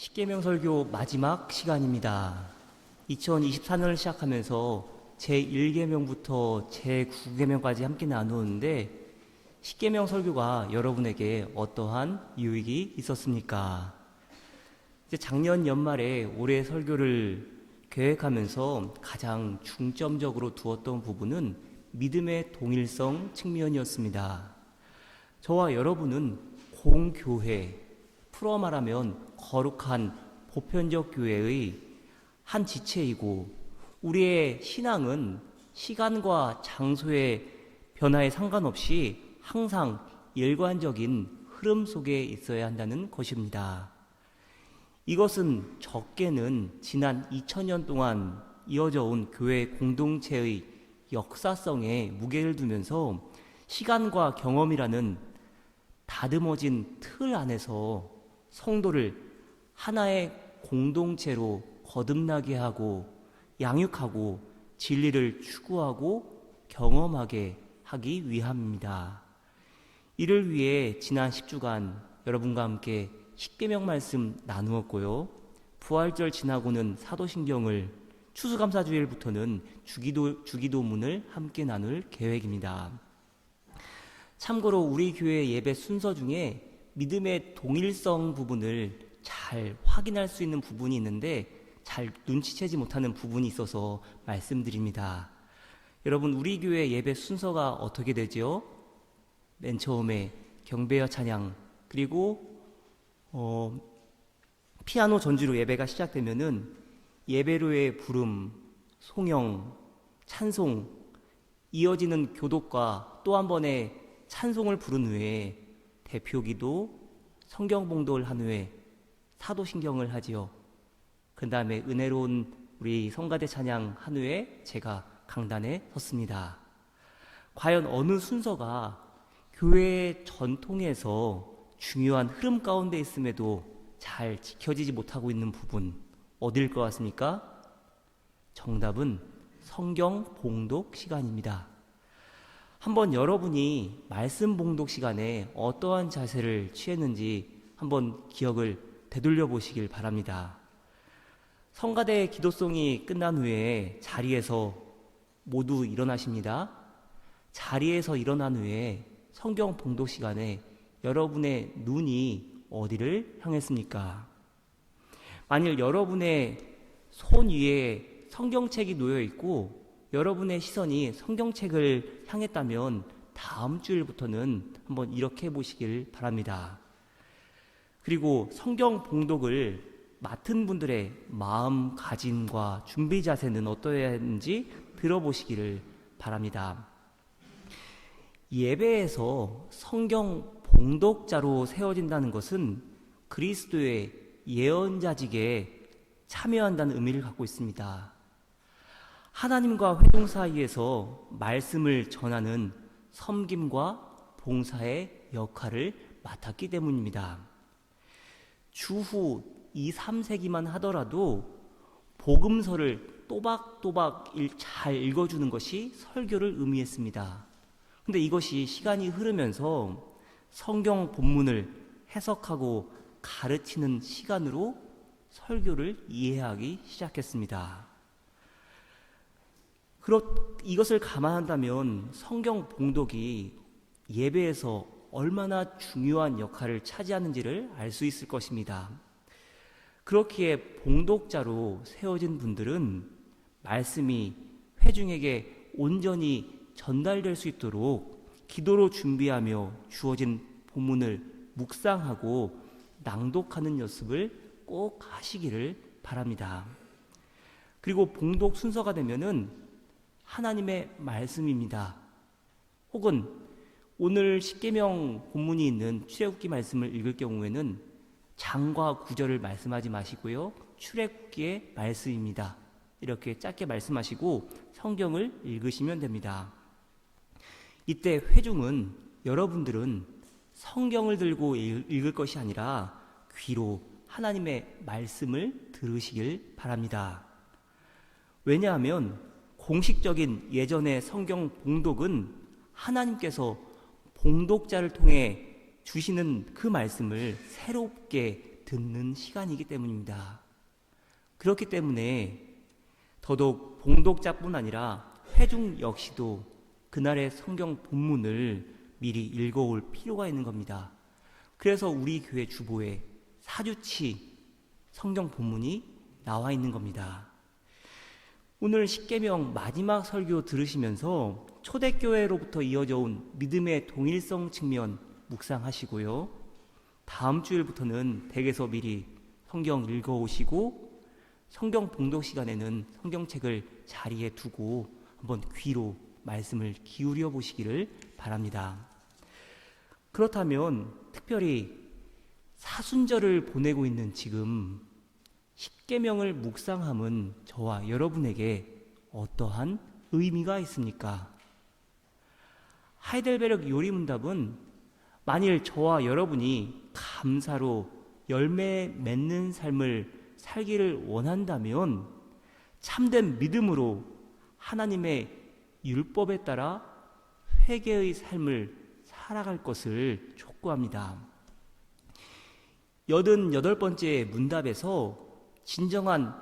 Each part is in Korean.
십계명 설교 마지막 시간입니다. 2024년을 시작하면서 제1계명부터 제9계명까지 함께 나누었는데 십계명 설교가 여러분에게 어떠한 유익이 있었습니까? 이제 작년 연말에 올해 설교를 계획하면서 가장 중점적으로 두었던 부분은 믿음의 동일성 측면이었습니다. 저와 여러분은 공교회, 풀어 말하면 거룩한 보편적 교회의 한 지체이고, 우리의 신앙은 시간과 장소의 변화에 상관없이 항상 일관적인 흐름 속에 있어야 한다는 것입니다. 이것은 적게는 지난 2000년 동안 이어져 온 교회 공동체의 역사성에 무게를 두면서 시간과 경험이라는 다듬어진 틀 안에서 성도를 하나의 공동체로 거듭나게 하고 양육하고 진리를 추구하고 경험하게 하기 위함입니다. 이를 위해 지난 10주간 여러분과 함께 십계명 말씀 나누었고요. 부활절 지나고는 사도신경을, 추수감사주일부터는 주기도문을 함께 나눌 계획입니다. 참고로 우리 교회 예배 순서 중에 믿음의 동일성 부분을 잘 확인할 수 있는 부분이 있는데 잘 눈치채지 못하는 부분이 있어서 말씀드립니다. 여러분, 우리 교회 예배 순서가 어떻게 되죠? 맨 처음에 경배와 찬양, 그리고 피아노 전주로 예배가 시작되면은 예배로의 부름, 송영, 찬송, 이어지는 교독과 또 한 번의 찬송을 부른 후에 대표기도, 성경봉독을 한 후에 사도신경을 하지요. 그 다음에 은혜로운 우리 성가대 찬양 한 후에 제가 강단에 섰습니다. 과연 어느 순서가 교회의 전통에서 중요한 흐름 가운데 있음에도 잘 지켜지지 못하고 있는 부분, 어딜 것 같습니까? 정답은 성경 봉독 시간입니다. 한번 여러분이 말씀 봉독 시간에 어떠한 자세를 취했는지 한번 기억을 되돌려 보시길 바랍니다. 성가대 기도송이 끝난 후에 자리에서 모두 일어나십니다. 자리에서 일어난 후에 성경 봉독 시간에 여러분의 눈이 어디를 향했습니까? 만일 여러분의 손 위에 성경책이 놓여 있고 여러분의 시선이 성경책을 향했다면 다음 주일부터는 한번 이렇게 해보시길 바랍니다. 그리고 성경 봉독을 맡은 분들의 마음가짐과 준비 자세는 어떠해야 하는지 들어보시기를 바랍니다. 예배에서 성경 봉독자로 세워진다는 것은 그리스도의 예언자직에 참여한다는 의미를 갖고 있습니다. 하나님과 회중 사이에서 말씀을 전하는 섬김과 봉사의 역할을 맡았기 때문입니다. 주후 2, 3세기만 하더라도 복음서를 또박또박 잘 읽어주는 것이 설교를 의미했습니다. 근데 이것이 시간이 흐르면서 성경 본문을 해석하고 가르치는 시간으로 설교를 이해하기 시작했습니다. 이것을 감안한다면 성경 봉독이 예배에서 얼마나 중요한 역할을 차지하는지를 알 수 있을 것입니다. 그렇기에 봉독자로 세워진 분들은 말씀이 회중에게 온전히 전달될 수 있도록 기도로 준비하며 주어진 본문을 묵상하고 낭독하는 연습을 꼭 하시기를 바랍니다. 그리고 봉독 순서가 되면은 하나님의 말씀입니다. 혹은 오늘 십계명 본문이 있는 출애굽기 말씀을 읽을 경우에는 장과 구절을 말씀하지 마시고요, 출애굽기의 말씀입니다, 이렇게 짧게 말씀하시고 성경을 읽으시면 됩니다. 이때 회중은, 여러분들은 성경을 들고 읽을 것이 아니라 귀로 하나님의 말씀을 들으시길 바랍니다. 왜냐하면 공식적인 예전의 성경 봉독은 하나님께서 봉독자를 통해 주시는 그 말씀을 새롭게 듣는 시간이기 때문입니다. 그렇기 때문에 더더욱 봉독자뿐 아니라 회중 역시도 그날의 성경 본문을 미리 읽어올 필요가 있는 겁니다. 그래서 우리 교회 주보에 사주치 성경 본문이 나와 있는 겁니다. 오늘 십계명 마지막 설교 들으시면서 초대교회로부터 이어져 온 믿음의 동일성 측면 묵상하시고요. 다음 주일부터는 댁에서 미리 성경 읽어오시고 성경 봉독 시간에는 성경책을 자리에 두고 한번 귀로 말씀을 기울여 보시기를 바랍니다. 그렇다면 특별히 사순절을 보내고 있는 지금 십계명을 묵상함은 저와 여러분에게 어떠한 의미가 있습니까? 하이델베르크 요리문답은 만일 저와 여러분이 감사로 열매 맺는 삶을 살기를 원한다면 참된 믿음으로 하나님의 율법에 따라 회개의 삶을 살아갈 것을 촉구합니다. 88번째 문답에서 진정한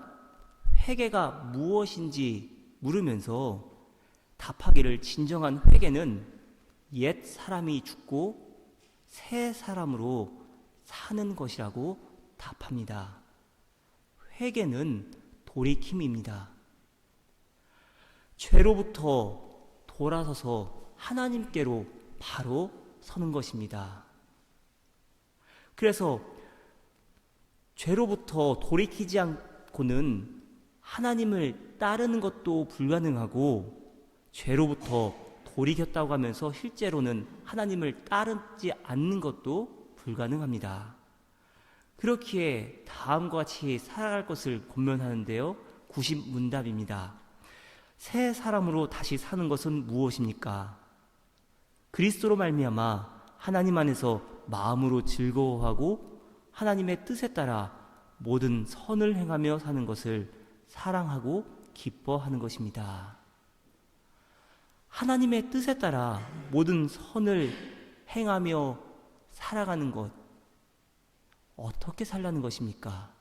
회개가 무엇인지 물으면서 답하기를 진정한 회개는 옛 사람이 죽고 새 사람으로 사는 것이라고 답합니다. 회개는 돌이킴입니다. 죄로부터 돌아서서 하나님께로 바로 서는 것입니다. 그래서 죄로부터 돌이키지 않고는 하나님을 따르는 것도 불가능하고 죄로부터 돌이켰다고 하면서 실제로는 하나님을 따르지 않는 것도 불가능합니다. 그렇기에 다음과 같이 살아갈 것을 권면하는데요. 90문답입니다. 새 사람으로 다시 사는 것은 무엇입니까? 그리스도로 말미암아 하나님 안에서 마음으로 즐거워하고 하나님의 뜻에 따라 모든 선을 행하며 사는 것을 사랑하고 기뻐하는 것입니다. 하나님의 뜻에 따라 모든 선을 행하며 살아가는 것, 어떻게 살라는 것입니까?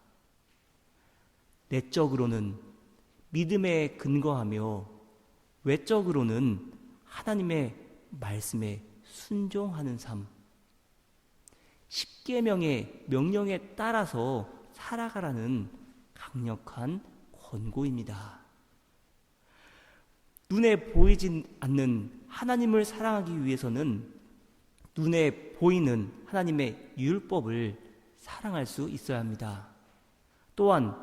내적으로는 믿음에 근거하며 외적으로는 하나님의 말씀에 순종하는 삶, 십계명의 명령에 따라서 살아가라는 강력한 권고입니다. 눈에 보이지 않는 하나님을 사랑하기 위해서는 눈에 보이는 하나님의 율법을 사랑할 수 있어야 합니다. 또한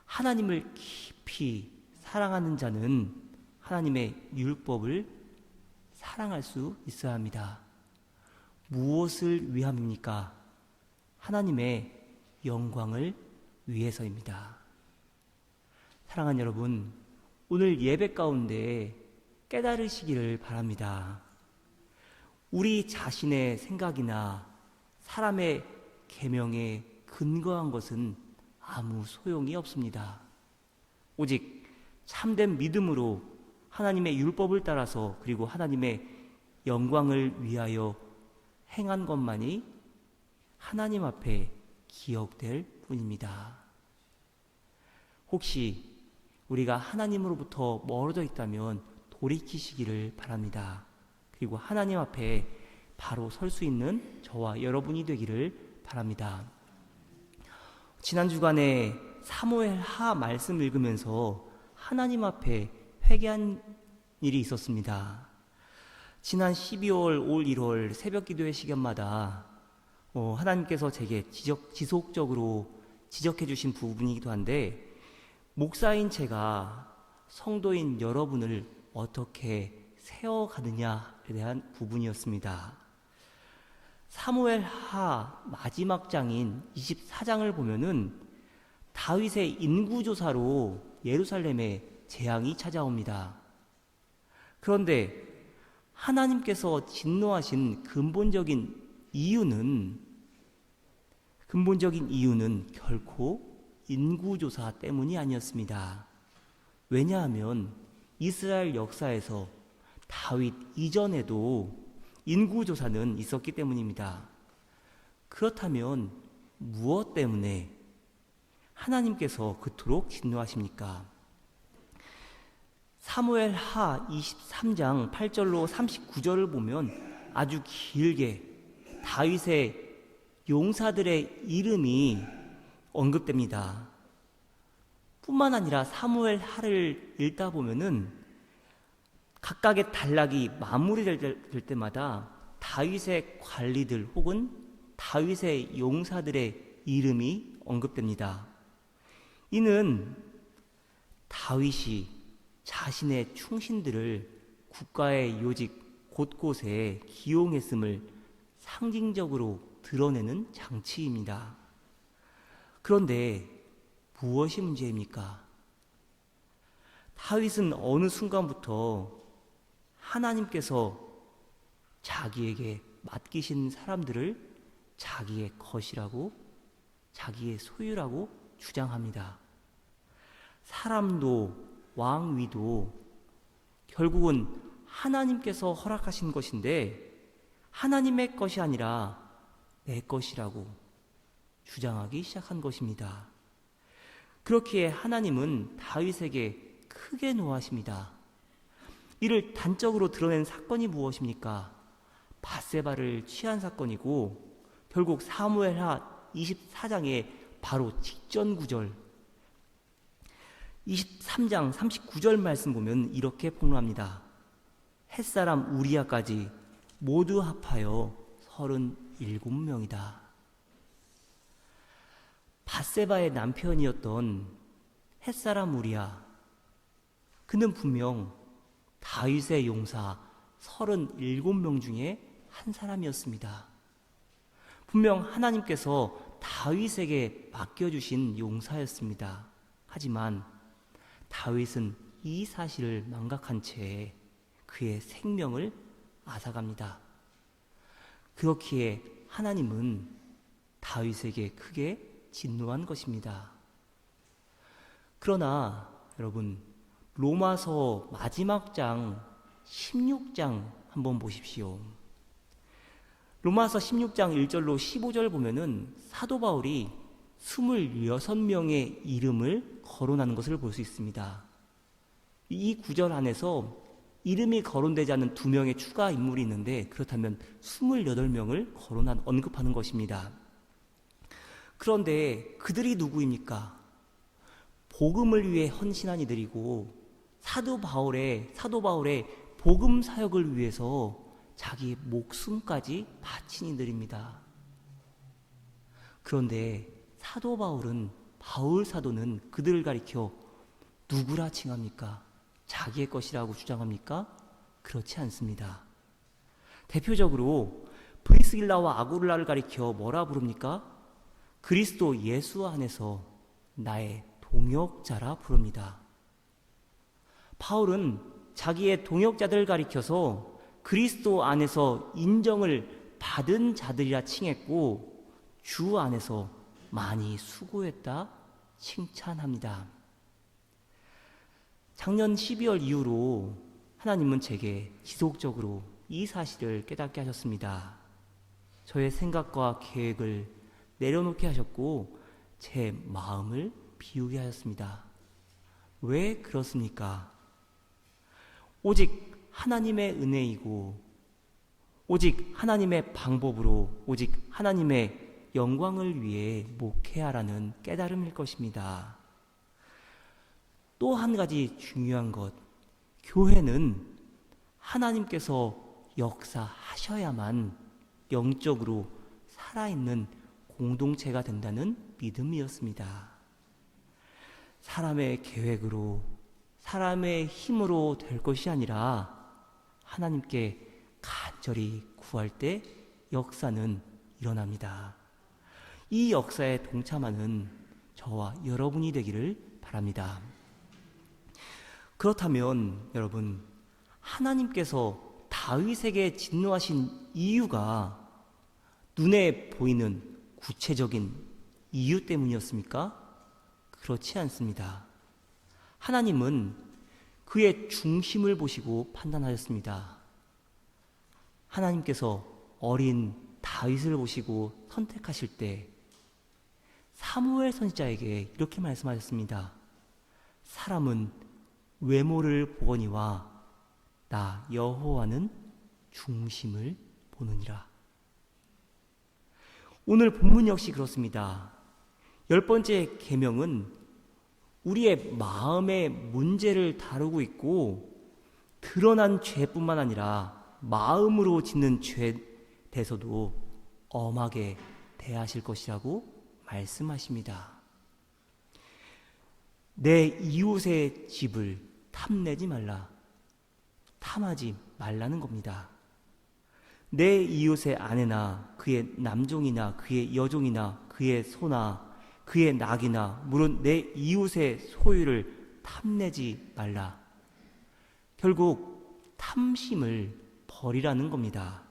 하나님을 깊이 사랑하는 자는 하나님의 율법을 사랑할 수 있어야 합니다. 무엇을 위함입니까? 하나님의 영광을 위해서입니다. 사랑하는 여러분, 오늘 예배 가운데 깨달으시기를 바랍니다. 우리 자신의 생각이나 사람의 계명에 근거한 것은 아무 소용이 없습니다. 오직 참된 믿음으로 하나님의 율법을 따라서 그리고 하나님의 영광을 위하여 행한 것만이 하나님 앞에 기억될 뿐입니다. 혹시 우리가 하나님으로부터 멀어져 있다면 돌이키시기를 바랍니다. 그리고 하나님 앞에 바로 설 수 있는 저와 여러분이 되기를 바랍니다. 지난 주간에 사무엘 하 말씀 읽으면서 하나님 앞에 회개한 일이 있었습니다. 지난 12월, 올 1월 새벽 기도회 시간마다 하나님께서 제게 지속적으로 지적해 주신 부분이기도 한데, 목사인 제가 성도인 여러분을 어떻게 세워가느냐에 대한 부분이었습니다. 사무엘 하 마지막 장인 24장을 보면은 다윗의 인구조사로 예루살렘에 재앙이 찾아옵니다. 그런데 하나님께서 진노하신 근본적인 이유는 결코 인구조사 때문이 아니었습니다. 왜냐하면 이스라엘 역사에서 다윗 이전에도 인구조사는 있었기 때문입니다. 그렇다면 무엇 때문에 하나님께서 그토록 진노하십니까? 사무엘 하 23장 8절로 39절을 보면 아주 길게 다윗의 용사들의 이름이 언급됩니다. 뿐만 아니라 사무엘 하를 읽다 보면은 각각의 단락이 마무리될 때마다 다윗의 관리들 혹은 다윗의 용사들의 이름이 언급됩니다. 이는 다윗이 자신의 충신들을 국가의 요직 곳곳에 기용했음을 상징적으로 드러내는 장치입니다. 그런데 무엇이 문제입니까? 다윗은 어느 순간부터 하나님께서 자기에게 맡기신 사람들을 자기의 것이라고, 자기의 소유라고 주장합니다. 사람도 왕위도 결국은 하나님께서 허락하신 것인데 하나님의 것이 아니라 내 것이라고 주장하기 시작한 것입니다. 그렇기에 하나님은 다윗에게 크게 노하십니다. 이를 단적으로 드러낸 사건이 무엇입니까? 밧세바를 취한 사건이고 결국 사무엘하 24장의 바로 직전 구절 23장 39절 말씀 보면 이렇게 폭로합니다. 햇사람 우리야까지 모두 합하여 37명이다. 밧세바의 남편이었던 햇사람 우리야, 그는 분명 다윗의 용사 37명 중에 한 사람이었습니다. 분명 하나님께서 다윗에게 맡겨주신 용사였습니다. 하지만 다윗은 이 사실을 망각한 채 그의 생명을 앗아갑니다. 그렇기에 하나님은 다윗에게 크게 진노한 것입니다. 그러나 여러분, 로마서 마지막 장 16장 한번 보십시오. 로마서 16장 1절로 15절 보면은 사도 바울이 26명의 이름을 거론하는 것을 볼 수 있습니다. 이 구절 안에서 이름이 거론되지 않은 2명의 추가 인물이 있는데 그렇다면 28명을 언급하는 것입니다. 그런데 그들이 누구입니까? 복음을 위해 헌신한 이들이고 사도 바울의 복음 사역을 위해서 자기 목숨까지 바친 이들입니다. 그런데 사도 바울은, 바울 사도는 그들을 가리켜 누구라 칭합니까? 자기의 것이라고 주장합니까? 그렇지 않습니다. 대표적으로 브리스길라와 아굴라를 가리켜 뭐라 부릅니까? 그리스도 예수 안에서 나의 동역자라 부릅니다. 바울은 자기의 동역자들을 가리켜서 그리스도 안에서 인정을 받은 자들이라 칭했고 주 안에서 많이 수고했다 칭찬합니다. 작년 12월 이후로 하나님은 제게 지속적으로 이 사실을 깨닫게 하셨습니다. 저의 생각과 계획을 내려놓게 하셨고 제 마음을 비우게 하셨습니다. 왜 그렇습니까? 오직 하나님의 은혜이고 오직 하나님의 방법으로 오직 하나님의 영광을 위해 목회하라는 깨달음일 것입니다. 또 한 가지 중요한 것, 교회는 하나님께서 역사하셔야만 영적으로 살아있는 공동체가 된다는 믿음이었습니다. 사람의 계획으로, 사람의 힘으로 될 것이 아니라 하나님께 간절히 구할 때 역사는 일어납니다. 이 역사에 동참하는 저와 여러분이 되기를 바랍니다. 그렇다면 여러분, 하나님께서 다윗에게 진노하신 이유가 눈에 보이는 구체적인 이유 때문이었습니까? 그렇지 않습니다. 하나님은 그의 중심을 보시고 판단하셨습니다. 하나님께서 어린 다윗을 보시고 선택하실 때 사무엘 선지자에게 이렇게 말씀하셨습니다. 사람은 외모를 보거니와 나 여호와는 중심을 보느니라. 오늘 본문 역시 그렇습니다. 10번째 계명은 우리의 마음의 문제를 다루고 있고 드러난 죄뿐만 아니라 마음으로 짓는 죄에 대해서도 엄하게 대하실 것이라고 말씀하십니다. 내 이웃의 집을 탐내지 말라. 탐하지 말라는 겁니다. 내 이웃의 아내나 그의 남종이나 그의 여종이나 그의 소나 그의 낙이나 물론 내 이웃의 소유를 탐내지 말라. 결국 탐심을 버리라는 겁니다.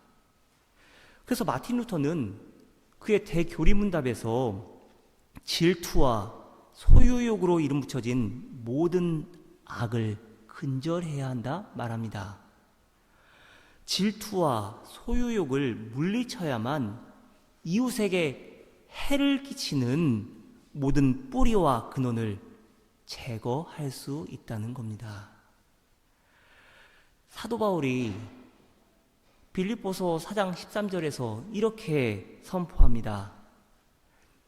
그래서 마틴 루터는 그의 대교리문답에서 질투와 소유욕으로 이름 붙여진 모든 악을 근절해야 한다 말합니다. 질투와 소유욕을 물리쳐야만 이웃에게 해를 끼치는 모든 뿌리와 근원을 제거할 수 있다는 겁니다. 사도 바울이 빌립보서 4장 13절에서 이렇게 선포합니다.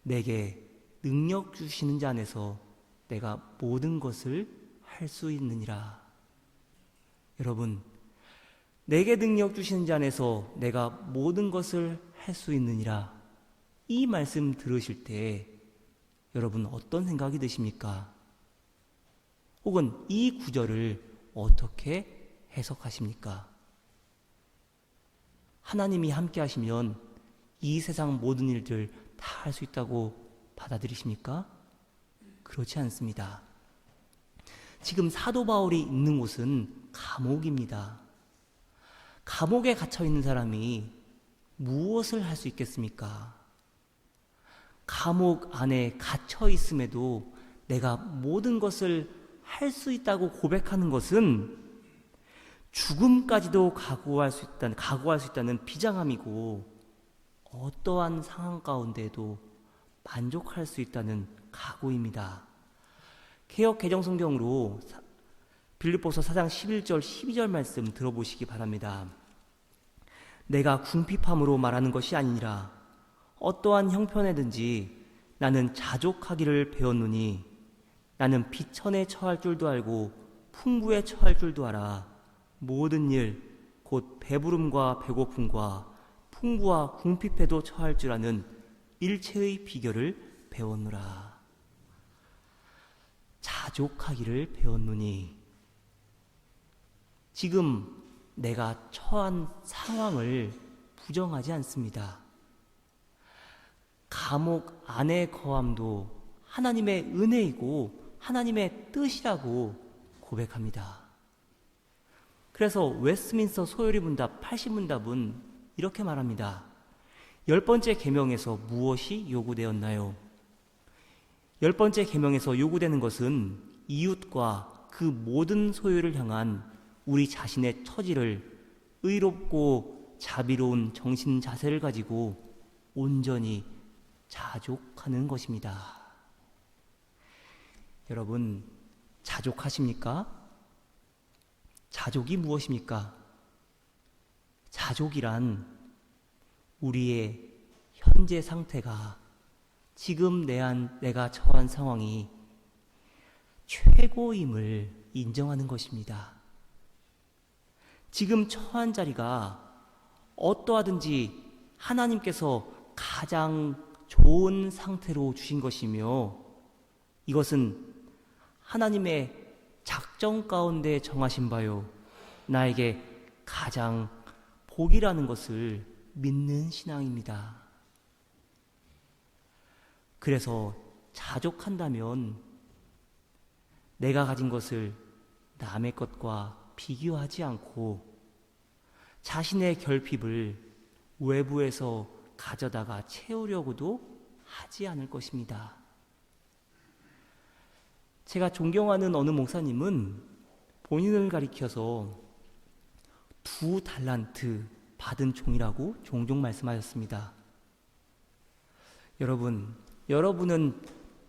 내게 능력 주시는 자 안에서 내가 모든 것을 할 수 있느니라. 여러분, 내게 능력 주시는 자 안에서 내가 모든 것을 할 수 있느니라. 이 말씀 들으실 때 여러분 어떤 생각이 드십니까? 혹은 이 구절을 어떻게 해석하십니까? 하나님이 함께 하시면 이 세상 모든 일들 다 할 수 있다고 받아들이십니까? 그렇지 않습니다. 지금 사도 바울이 있는 곳은 감옥입니다. 감옥에 갇혀 있는 사람이 무엇을 할 수 있겠습니까? 감옥 안에 갇혀 있음에도 내가 모든 것을 할 수 있다고 고백하는 것은 죽음까지도 각오할 수 있다는 비장함이고 어떠한 상황 가운데에도 만족할 수 있다는 각오입니다. 개역 개정 성경으로 빌립보서 4장 11절 12절 말씀 들어보시기 바랍니다. 내가 궁핍함으로 말하는 것이 아니니라. 어떠한 형편에든지 나는 자족하기를 배웠노니 나는 비천에 처할 줄도 알고 풍부에 처할 줄도 알아. 모든 일 곧 배부름과 배고픔과 풍부와 궁핍에도 처할 줄 아는 일체의 비결을 배웠노라. 자족하기를 배웠노니 지금 내가 처한 상황을 부정하지 않습니다. 감옥 안에 거함도 하나님의 은혜이고 하나님의 뜻이라고 고백합니다. 그래서 웨스트민스터 소요리 문답 80문답은 이렇게 말합니다. 10번째 계명에서 무엇이 요구되었나요? 10번째 계명에서 요구되는 것은 이웃과 그 모든 소유를 향한 우리 자신의 처지를 의롭고 자비로운 정신 자세를 가지고 온전히 자족하는 것입니다. 여러분, 자족하십니까? 자족이 무엇입니까? 자족이란 우리의 현재 상태가 지금 내가 처한 상황이 최고임을 인정하는 것입니다. 지금 처한 자리가 어떠하든지 하나님께서 가장 좋은 상태로 주신 것이며 이것은 하나님의 작정 가운데 정하신 바요 나에게 가장 복이라는 것을 믿는 신앙입니다. 그래서 자족한다면 내가 가진 것을 남의 것과 비교하지 않고 자신의 결핍을 외부에서 가져다가 채우려고도 하지 않을 것입니다. 제가 존경하는 어느 목사님은 본인을 가리켜서 2달란트 받은 종이라고 종종 말씀하셨습니다. 여러분, 여러분은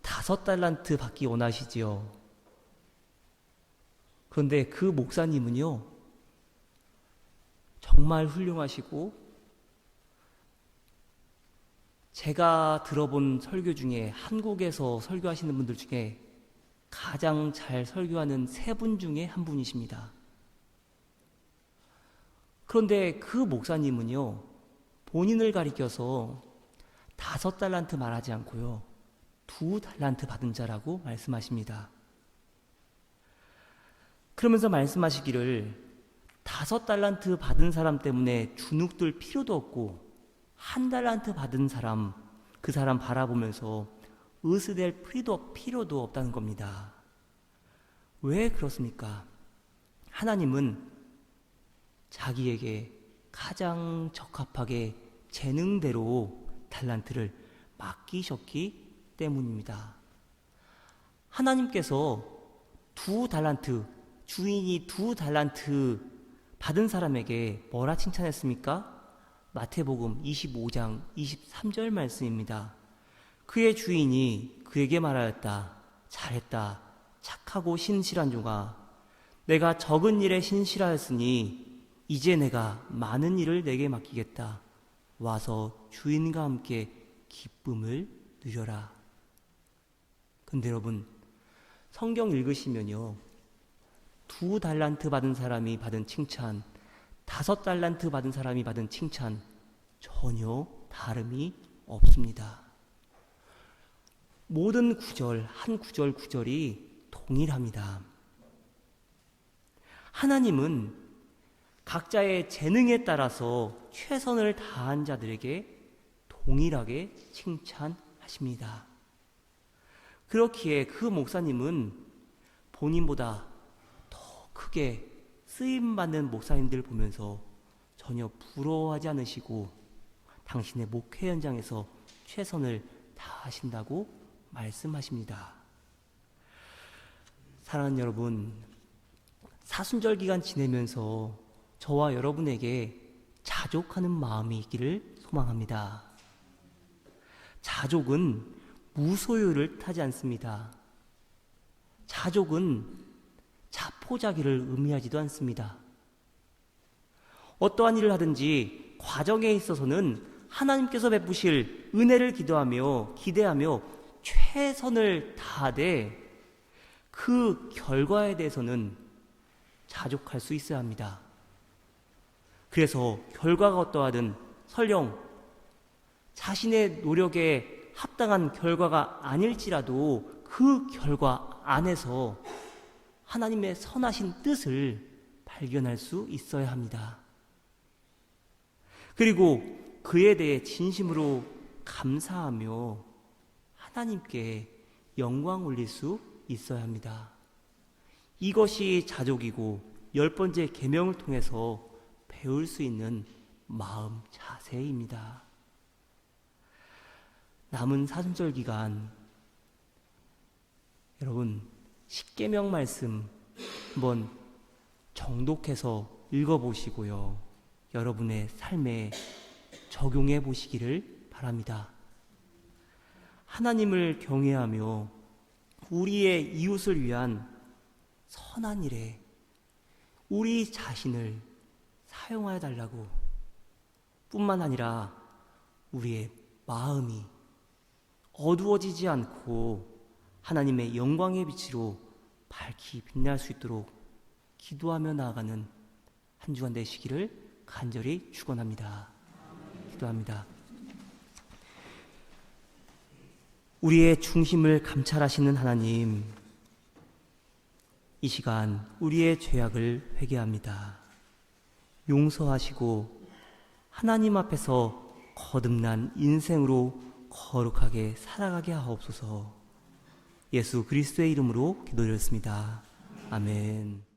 5달란트 받기 원하시지요. 그런데 그 목사님은요, 정말 훌륭하시고, 제가 들어본 설교 중에 한국에서 설교하시는 분들 중에 가장 잘 설교하는 3분 중에 한 분이십니다. 그런데 그 목사님은요, 본인을 가리켜서 5달란트 말하지 않고요, 2달란트 받은 자라고 말씀하십니다. 그러면서 말씀하시기를 5달란트 받은 사람 때문에 주눅들 필요도 없고 1달란트 받은 사람, 그 사람 바라보면서 으스댈 필요도 없다는 겁니다. 왜 그렇습니까? 하나님은 자기에게 가장 적합하게 재능대로 달란트를 맡기셨기 때문입니다. 하나님께서 2달란트, 주인이 2달란트 받은 사람에게 뭐라 칭찬했습니까? 마태복음 25장 23절 말씀입니다. 그의 주인이 그에게 말하였다. 잘했다. 착하고 신실한 종아. 내가 적은 일에 신실하였으니 이제 내가 많은 일을 내게 맡기겠다. 와서 주인과 함께 기쁨을 누려라. 근데 여러분, 성경 읽으시면요, 2달란트 받은 사람이 받은 칭찬, 5달란트 받은 사람이 받은 칭찬 전혀 다름이 없습니다. 모든 구절, 한 구절 구절이 동일합니다. 하나님은 각자의 재능에 따라서 최선을 다한 자들에게 동일하게 칭찬하십니다. 그렇기에 그 목사님은 본인보다 더 크게 쓰임받는 목사님들 보면서 전혀 부러워하지 않으시고 당신의 목회 현장에서 최선을 다하신다고 말씀하십니다. 사랑하는 여러분, 사순절 기간 지내면서 저와 여러분에게 자족하는 마음이 있기를 소망합니다. 자족은 무소유를 타지 않습니다. 자족은 자포자기를 의미하지도 않습니다. 어떠한 일을 하든지 과정에 있어서는 하나님께서 베푸실 은혜를 기대하며 최선을 다하되 그 결과에 대해서는 자족할 수 있어야 합니다. 그래서 결과가 어떠하든 설령 자신의 노력에 합당한 결과가 아닐지라도 그 결과 안에서 하나님의 선하신 뜻을 발견할 수 있어야 합니다. 그리고 그에 대해 진심으로 감사하며 하나님께 영광 올릴 수 있어야 합니다. 이것이 자족이고 10번째 계명을 통해서 배울 수 있는 마음 자세입니다. 남은 사순절 기간 여러분 십계명 말씀 한번 정독해서 읽어보시고요, 여러분의 삶에 적용해 보시기를 바랍니다. 하나님을 경외하며 우리의 이웃을 위한 선한 일에 우리 자신을 사용하여 달라고, 뿐만 아니라 우리의 마음이 어두워지지 않고 하나님의 영광의 빛으로 밝히 빛날 수 있도록 기도하며 나아가는 한 주간 되시기를 간절히 축원합니다. 기도합니다. 우리의 중심을 감찰하시는 하나님, 이 시간 우리의 죄악을 회개합니다. 용서하시고 하나님 앞에서 거듭난 인생으로 거룩하게 살아가게 하옵소서. 예수 그리스도의 이름으로 기도드렸습니다. 아멘.